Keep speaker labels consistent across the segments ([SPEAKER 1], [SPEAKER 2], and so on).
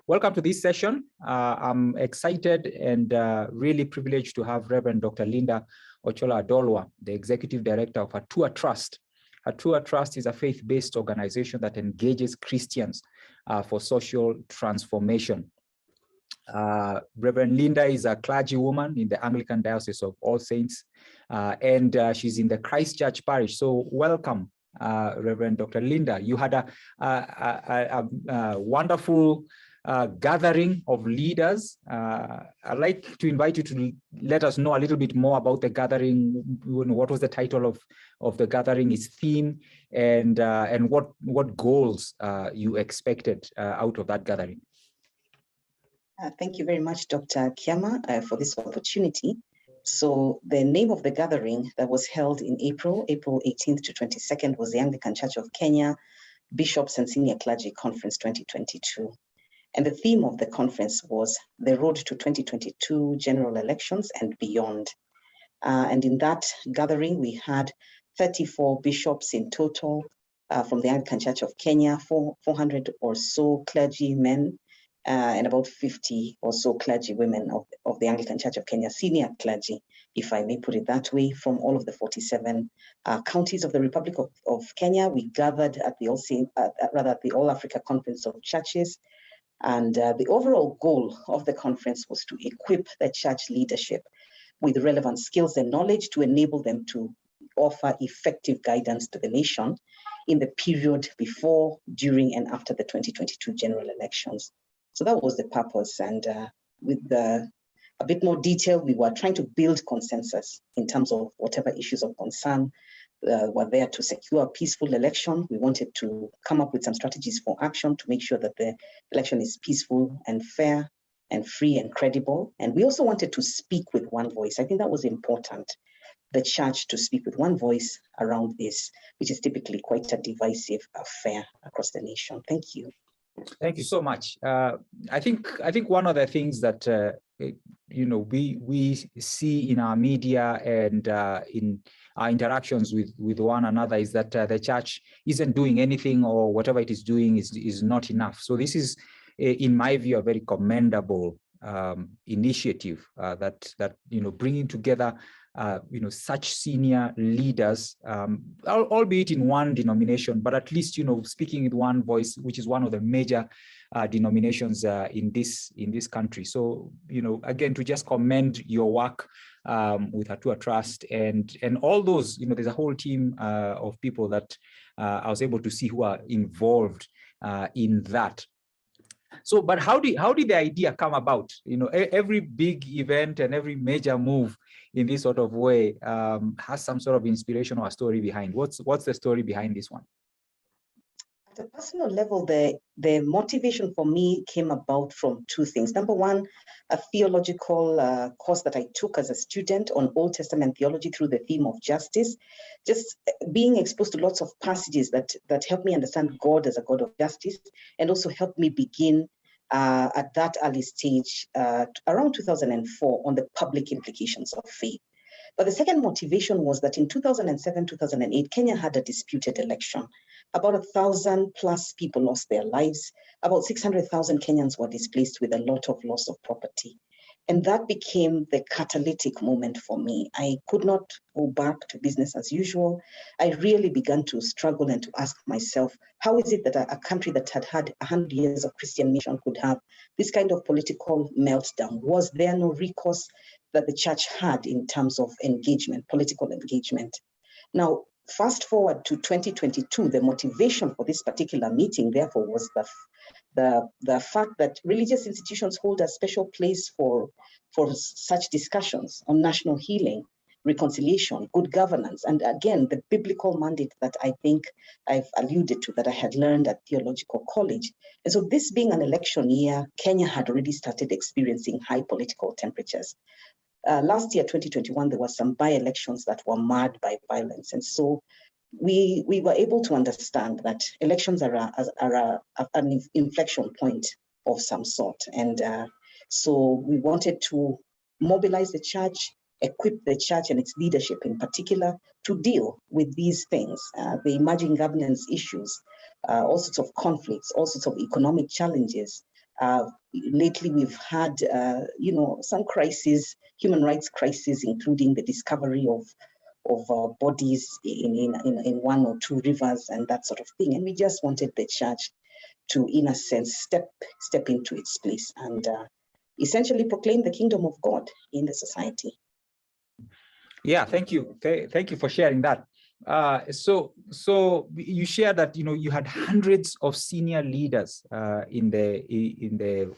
[SPEAKER 1] welcome to this session. I'm excited and really privileged to have Reverend Dr. Linda Ochola-Adolwa, the Executive Director of Hatua Trust. Hatua Trust is a faith-based organization that engages Christians for social transformation. Reverend Linda is a clergywoman in the Anglican Diocese of All Saints, and she's in the Christchurch Parish. So welcome, Reverend Dr. Linda. You had a wonderful gathering of leaders. I'd like to invite you to let us know a little bit more about the gathering. What was the title of the gathering, its theme, and what goals you expected out of that gathering?
[SPEAKER 2] Thank you very much, Dr. Kiama, for this opportunity. So the name of the gathering that was held in April 18th to 22nd, was the Anglican Church of Kenya Bishops and Senior Clergy Conference 2022. And the theme of the conference was the road to 2022 general elections and beyond. And in that gathering, we had 34 bishops in total from the Anglican Church of Kenya, 400 or so clergymen, and about 50 or so clergy women of the Anglican Church of Kenya, senior clergy, if I may put it that way, from all of the 47 counties of the Republic of Kenya. We gathered at the All Africa Conference of Churches. And the overall goal of the conference was to equip the church leadership with relevant skills and knowledge to enable them to offer effective guidance to the nation in the period before, during, and after the 2022 general elections. So that was the purpose. And with a bit more detail, we were trying to build consensus in terms of whatever issues of concern were there to secure a peaceful election. We wanted to come up with some strategies for action to make sure that the election is peaceful and fair and free and credible. And we also wanted to speak with one voice. I think that was important, the church to speak with one voice around this, which is typically quite a divisive affair across the nation. Thank you.
[SPEAKER 1] Thank you so much. I think one of the things that we see in our media and in our interactions with one another is that the church isn't doing anything, or whatever it is doing is not enough. So this is, in my view, a very commendable initiative that bringing together such senior leaders, albeit in one denomination, but at least speaking with one voice, which is one of the major denominations in this country. So again, to just commend your work with Hatua Trust and all those, there's a whole team of people that I was able to see who are involved in that. So, but how did the idea come about? Every big event and every major move in this sort of way has some sort of inspiration or a story behind. What's the story behind this one?
[SPEAKER 2] At a personal level, the motivation for me came about from two things. Number one, a theological course that I took as a student on Old Testament theology through the theme of justice. Just being exposed to lots of passages that helped me understand God as a God of justice, and also helped me begin at that early stage, around 2004, on the public implications of faith. But the second motivation was that in 2007, 2008, Kenya had a disputed election. About 1,000 plus people lost their lives. About 600,000 Kenyans were displaced, with a lot of loss of property. And that became the catalytic moment for me. I could not go back to business as usual. I really began to struggle and to ask myself, how is it that a country that had had 100 years of Christian nation could have this kind of political meltdown? Was there no recourse that the church had in terms of engagement, political engagement? Now, fast forward to 2022, the motivation for this particular meeting, therefore, was the fact that religious institutions hold a special place for such discussions on national healing, reconciliation, good governance, and again, the biblical mandate that I think I've alluded to, that I had learned at theological college. And so this being an election year, Kenya had already started experiencing high political temperatures. Last year, 2021, there were some by-elections that were marred by violence. And so we were able to understand that elections are an inflection point of some sort. And so we wanted to mobilize the church, equip the church and its leadership in particular to deal with these things, the emerging governance issues, all sorts of conflicts, all sorts of economic challenges, Lately, we've had, some crises, human rights crises, including the discovery of bodies in one or two rivers and that sort of thing. And we just wanted the church to, in a sense, step into its place and essentially proclaim the kingdom of God in the society.
[SPEAKER 1] Yeah, thank you. Thank you for sharing that. So you shared that you had hundreds of senior leaders in the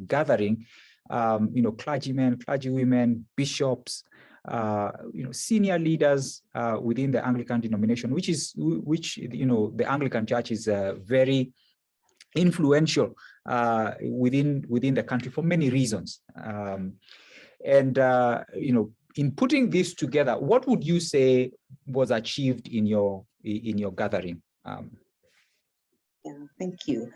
[SPEAKER 1] gathering, clergymen, clergywomen, bishops, senior leaders within the Anglican denomination, which the Anglican Church is very influential within the country for many reasons. In putting this together, what would you say was achieved in your gathering?
[SPEAKER 2] Yeah, thank you.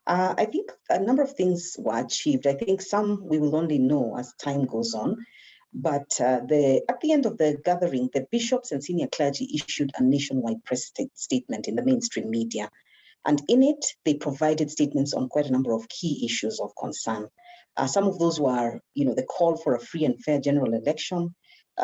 [SPEAKER 2] I think a number of things were achieved. I think some we will only know as time goes on. But at the end of the gathering, the bishops and senior clergy issued a nationwide press statement in the mainstream media. And in it, they provided statements on quite a number of key issues of concern. Some of those were, the call for a free and fair general election.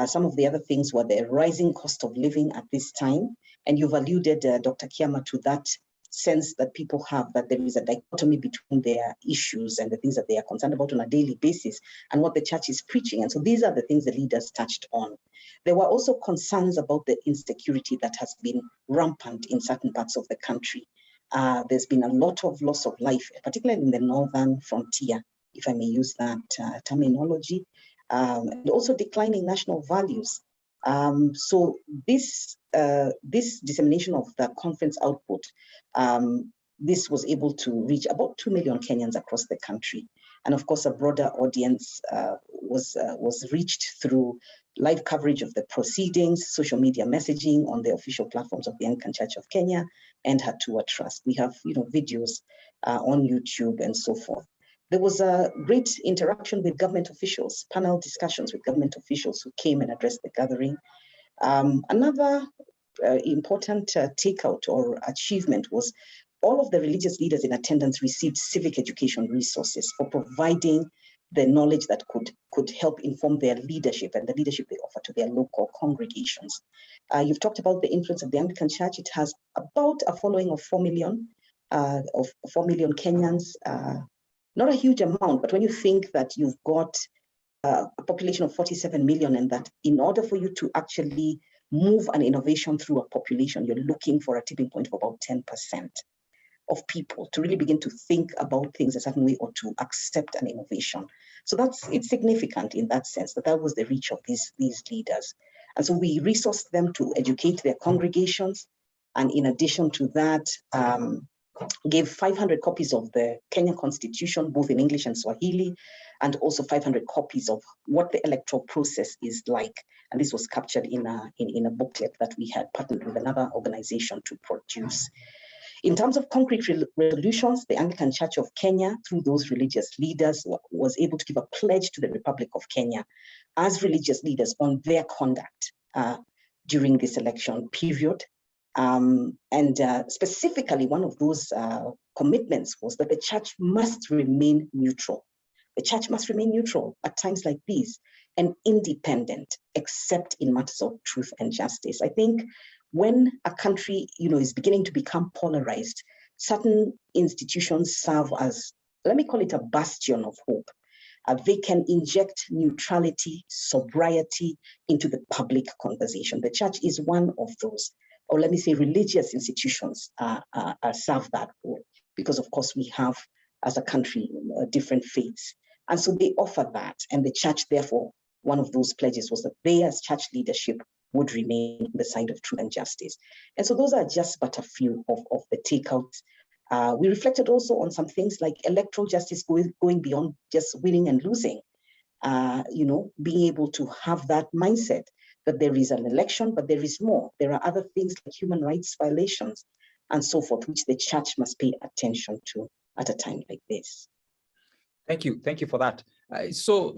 [SPEAKER 2] Some of the other things were the rising cost of living at this time. And you've alluded, Dr. Kiama, to that sense that people have, that there is a dichotomy between their issues and the things that they are concerned about on a daily basis and what the church is preaching. And so these are the things the leaders touched on. There were also concerns about the insecurity that has been rampant in certain parts of the country. There's been a lot of loss of life, particularly in the northern frontier, if I may use that terminology, and also declining national values. So this dissemination of the conference output, this was able to reach about 2 million Kenyans across the country. And of course, a broader audience was reached through live coverage of the proceedings, social media messaging on the official platforms of the Anglican Church of Kenya and her Tua Trust. We have videos on YouTube and so forth. There was a great interaction with government officials, panel discussions with government officials who came and addressed the gathering. Another important takeout or achievement was all of the religious leaders in attendance received civic education resources for providing the knowledge that could help inform their leadership and the leadership they offer to their local congregations. You've talked about the influence of the Anglican Church. It has about a following of 4 million Kenyans. Not a huge amount, but when you think that you've got a population of 47 million and that in order for you to actually move an innovation through a population, you're looking for a tipping point of about 10% of people to really begin to think about things a certain way or to accept an innovation. So it's significant in that sense that was the reach of these leaders. And so we resourced them to educate their congregations. And in addition to that, gave 500 copies of the Kenya Constitution, both in English and Swahili, and also 500 copies of what the electoral process is like. And this was captured in a booklet that we had partnered with another organization to produce. In terms of concrete resolutions, the Anglican Church of Kenya, through those religious leaders, was able to give a pledge to the Republic of Kenya as religious leaders on their conduct during this election period. Specifically, one of those commitments was that the church must remain neutral. The church must remain neutral at times like these and independent, except in matters of truth and justice. I think when a country, is beginning to become polarized, certain institutions serve as, let me call it a bastion of hope. They can inject neutrality, sobriety into the public conversation. The church is one of those, or let me say religious institutions serve that role, because of course we have, as a country, different faiths. And so they offer that. And the church, therefore, one of those pledges was that they as church leadership would remain on the side of truth and justice. And so those are just but a few of the takeouts. We reflected also on some things like electoral justice going beyond just winning and losing, being able to have that mindset that there is an election, but there is more. There are other things like human rights violations and so forth, which the church must pay attention to at a time like this.
[SPEAKER 1] Thank you for that. So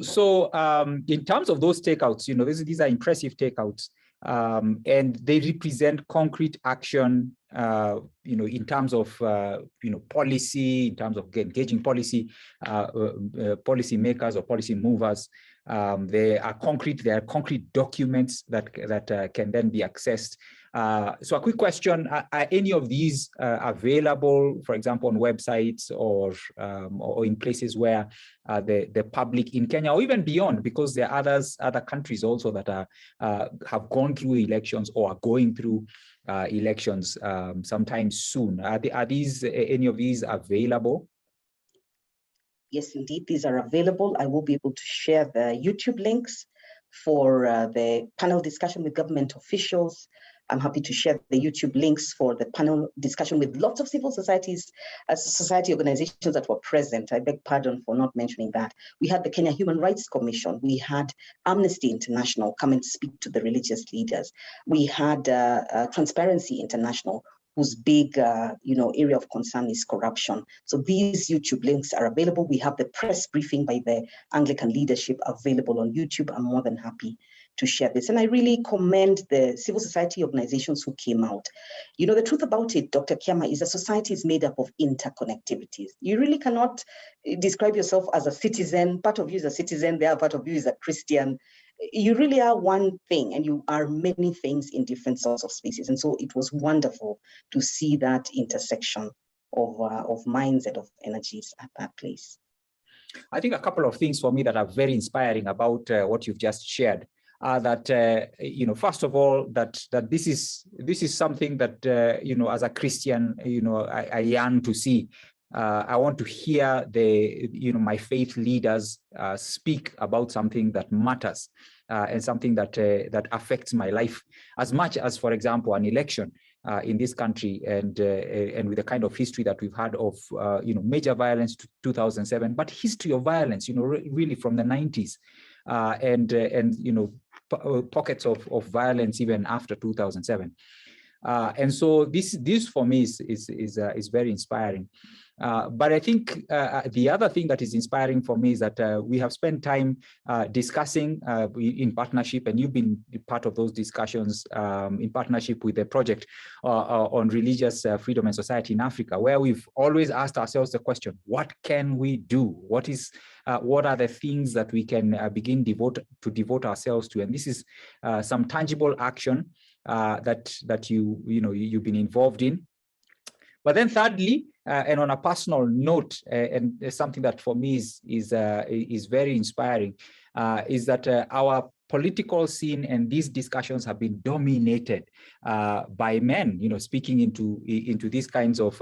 [SPEAKER 1] in terms of those takeouts, these are impressive takeouts. and they represent concrete action, in terms of, policy, in terms of engaging policy, policy makers or policy movers. They are concrete documents that can then be accessed. So a quick question, are any of these available, for example, on websites or in places where the public in Kenya or even beyond, because there are other countries also that have gone through elections or are going through elections sometime soon? Are any of these available?
[SPEAKER 2] Yes, indeed, these are available. I will be able to share the YouTube links for the panel discussion with government officials. I'm happy to share the YouTube links for the panel discussion with lots of civil society organizations that were present. I beg pardon for not mentioning that. We had the Kenya Human Rights Commission. We had Amnesty International come and speak to the religious leaders. We had Transparency International, whose big area of concern is corruption. So these YouTube links are available. We have the press briefing by the Anglican leadership available on YouTube. I'm more than happy to share this. And I really commend the civil society organizations who came out. The truth about it, Dr. Kiama, is a society is made up of interconnectivities. You really cannot describe yourself as a citizen. Part of you is a citizen, the other part of you is a Christian. You really are one thing, and you are many things in different sorts of spaces. And so it was wonderful to see that intersection of minds and of energies at that place.
[SPEAKER 1] I think a couple of things for me that are very inspiring about what you've just shared are that, first of all, that this is something that, as a Christian, I yearn to see. I want to hear my faith leaders speak about something that matters and something that affects my life as much as, for example, an election in this country, and with the kind of history that we've had of major violence to 2007, but history of violence, really from the 90s, and pockets of violence even after 2007. And so this for me is very inspiring. But I think the other thing that is inspiring for me is that we have spent time discussing in partnership, and you've been part of those discussions in partnership with the project on religious freedom and society in Africa, where we've always asked ourselves the question, what can we do? What are the things that we can begin to devote ourselves to? And this is some tangible action that you've been involved in. But then thirdly, and on a personal note, and something that for me is very inspiring, is that our political scene and these discussions have been dominated by men, speaking into these kinds of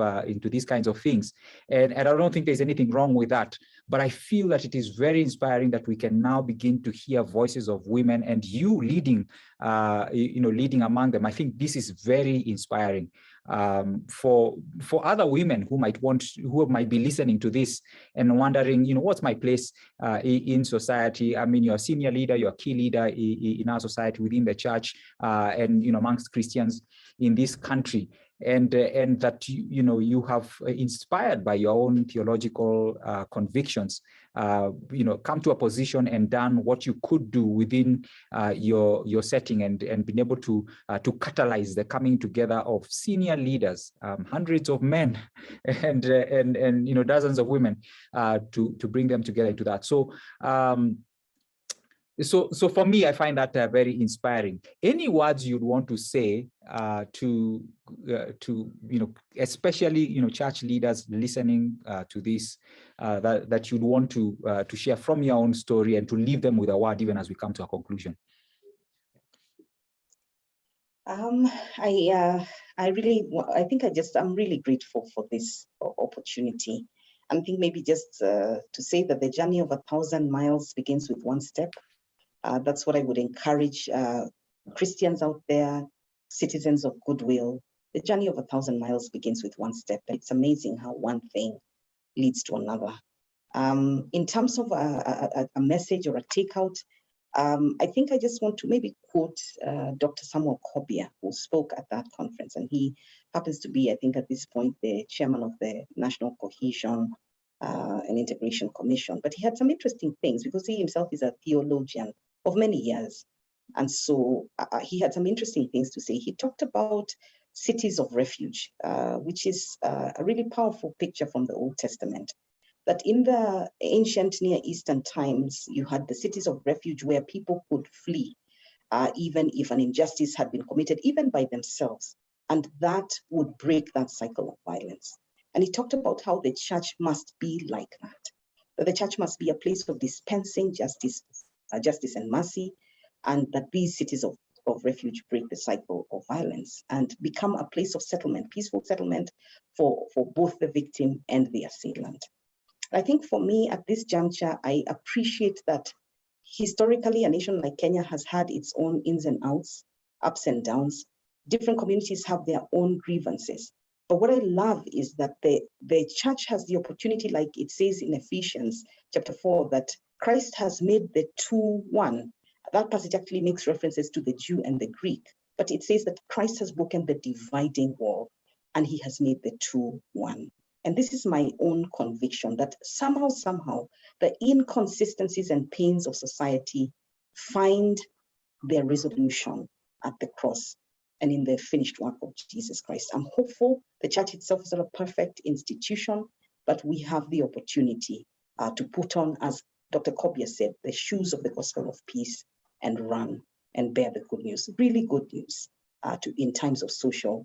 [SPEAKER 1] things, and I don't think there's anything wrong with that. But I feel that it is very inspiring that we can now begin to hear voices of women, and you leading among them. I think this is very inspiring for other women who might be listening to this and wondering, what's my place in society? I mean, you're a senior leader, you're a key leader in our society, within the church, and amongst Christians in this country. And that you have, inspired by your own theological convictions, come to a position and done what you could do within your setting, and been able to catalyze the coming together of senior leaders, hundreds of men, and dozens of women, to bring them together into that. So. So for me, I find that very inspiring. Any words you'd want to say to especially church leaders listening to this, that you'd want to share from your own story, and to leave them with a word even as we come to a conclusion?
[SPEAKER 2] I'm really grateful for this opportunity. I think maybe just to say that the journey of 1,000 miles begins with one step. That's what I would encourage Christians out there, citizens of goodwill. The journey of 1,000 miles begins with one step. It's amazing how one thing leads to another. In terms of a message or a takeout, I think I just want to maybe quote Dr. Samuel Kobia, who spoke at that conference. And he happens to be, I think at this point, the chairman of the National Cohesion and Integration Commission. But he had some interesting things, because he himself is a theologian of many years. And so he had some interesting things to say. He talked about cities of refuge, which is a really powerful picture from the Old Testament. That in the ancient Near Eastern times, you had the cities of refuge where people could flee, even if an injustice had been committed, even by themselves. And that would break that cycle of violence. And he talked about how the church must be like that the church must be a place of dispensing justice and mercy, and that these cities of refuge break the cycle of violence and become a place of settlement, peaceful settlement for both the victim and the assailant. I think for me at this juncture, I appreciate that historically a nation like Kenya has had its own ins and outs, ups and downs. Different communities have their own grievances. But what I love is that the church has the opportunity, like it says in Ephesians chapter 4, that Christ has made the two one. That passage actually makes references to the Jew and the Greek, but it says that Christ has broken the dividing wall and he has made the two one. And this is my own conviction that somehow, the inconsistencies and pains of society find their resolution at the cross and in the finished work of Jesus Christ. I'm hopeful. The church itself is not a perfect institution, but we have the opportunity to put on, as Dr. Kobia said, the shoes of the gospel of peace and run and bear the good news, really good news, in times of social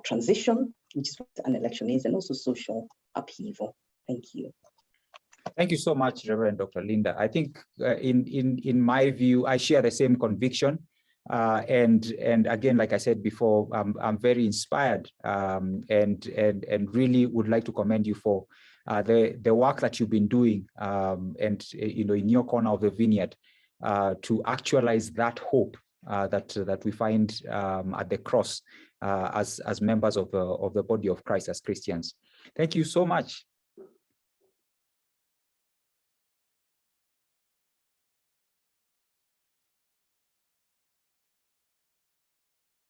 [SPEAKER 2] transition, which is what an election is, and also social upheaval. Thank you.
[SPEAKER 1] Thank you so much, Reverend Dr. Linda. I think in my view, I share the same conviction. And again, like I said before, I'm very inspired and really would like to commend you for the work that you've been doing and in your corner of the vineyard to actualize that hope that we find at the cross as members of the body of Christ, as Christians. Thank you so much.